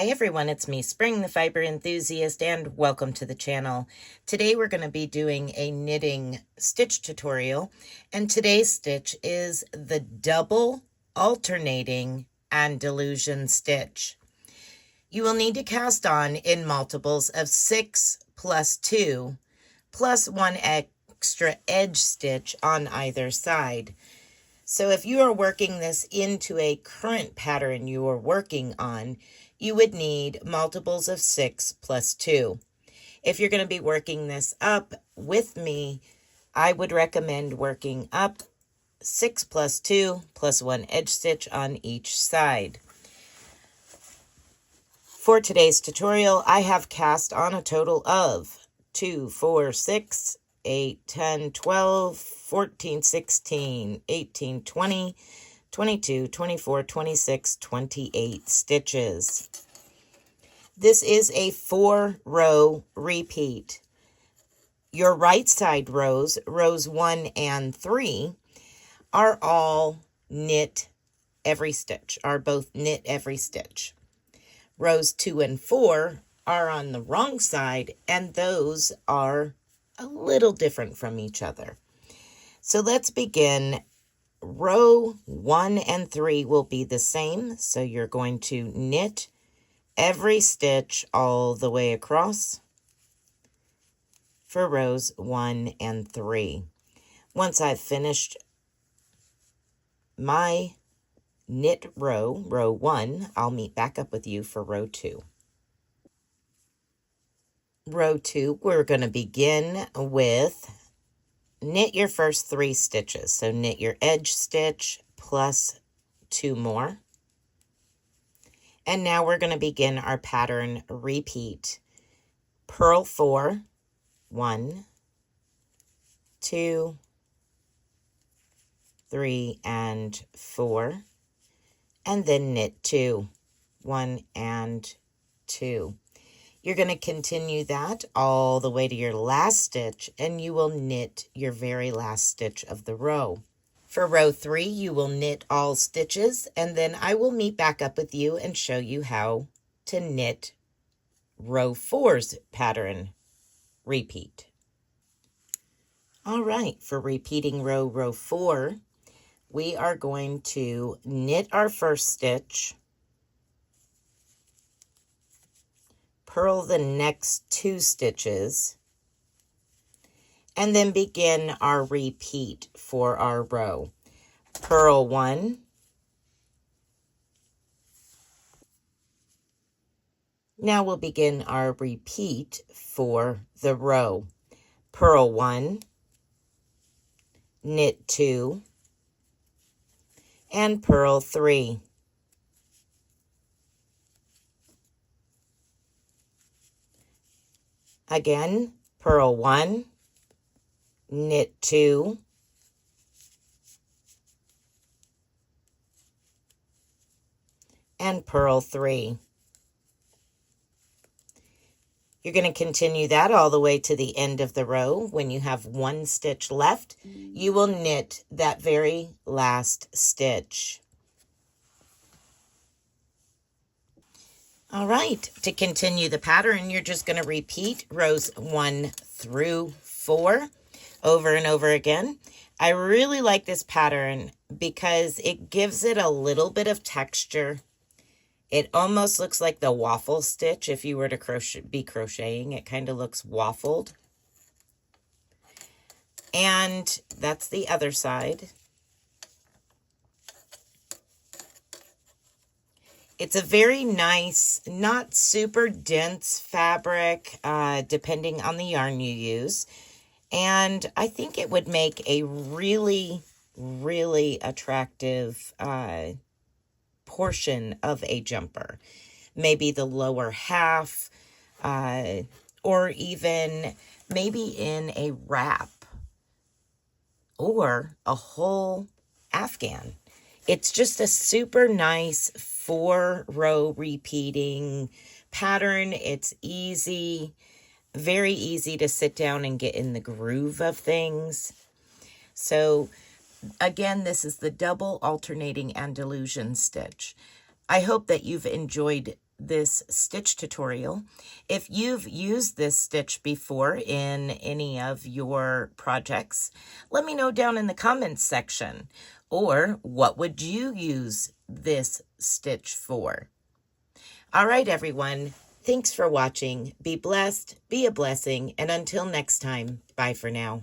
Hi everyone, it's me, Spring, the fiber enthusiast, and welcome to the channel. Today we're going to be doing a knitting stitch tutorial, and today's stitch is the double alternating Andalusian stitch. You will need to cast on in multiples of 6 plus 2 plus 1 extra edge stitch on either side. So if you are working this into a current pattern you are working on, you would need multiples of 6 plus 2. If you're going to be working this up with me, I would recommend working up 6 plus 2 plus 1 edge stitch on each side. For today's tutorial, I have cast on a total of 2, 4, 6, 8, 10, 12, 14, 16, 18, 20, 22, 24, 26, 28 stitches. This is a 4-row repeat. Your right side rows, rows 1 and 3, are all knit every stitch, are both knit every stitch. Rows 2 and 4 are on the wrong side, and those are a little different from each other. So let's begin. Row 1 and 3 will be the same, so you're going to knit every stitch all the way across for rows 1 and 3. Once I've finished my knit row, row 1, I'll meet back up with you for row 2. Row 2, we're going to begin with knit your first 3 stitches. So knit your edge stitch plus 2 more. And now we're going to begin our pattern repeat. Purl 4, 1, 2, 3, and 4. And then knit 2, 1 and 2. You're going to continue that all the way to your last stitch, and you will knit your very last stitch of the row. For row 3, you will knit all stitches, and then I will meet back up with you and show you how to knit row 4's pattern repeat. All right, for repeating row 4, we are going to knit our first stitch, purl the next 2 stitches, and then begin our repeat for our row. Purl 1, now we'll begin our repeat for the row. Purl 1, knit 2, and purl 3. Again, purl 1, knit 2, and purl 3. You're going to continue that all the way to the end of the row. When you have 1 stitch left, you will knit that very last stitch. All right, to continue the pattern, you're just going to repeat rows 1 through 4 over and over again. I really like this pattern because it gives it a little bit of texture. It almost looks like the waffle stitch. If you were to be crocheting, it kind of looks waffled. And that's the other side. It's a very nice, not super dense fabric, depending on the yarn you use. And I think it would make a really, really attractive portion of a jumper. Maybe the lower half, or even maybe in a wrap or a whole afghan. It's just a super nice 4-row repeating pattern. It's easy, very easy to sit down and get in the groove of things. So again, this is the double alternating Andalusian stitch. I hope that you've enjoyed this stitch tutorial. If you've used this stitch before in any of your projects, let me know down in the comments section. Or what would you use this stitch for? All right, everyone. Thanks for watching. Be blessed, be a blessing, and until next time, bye for now.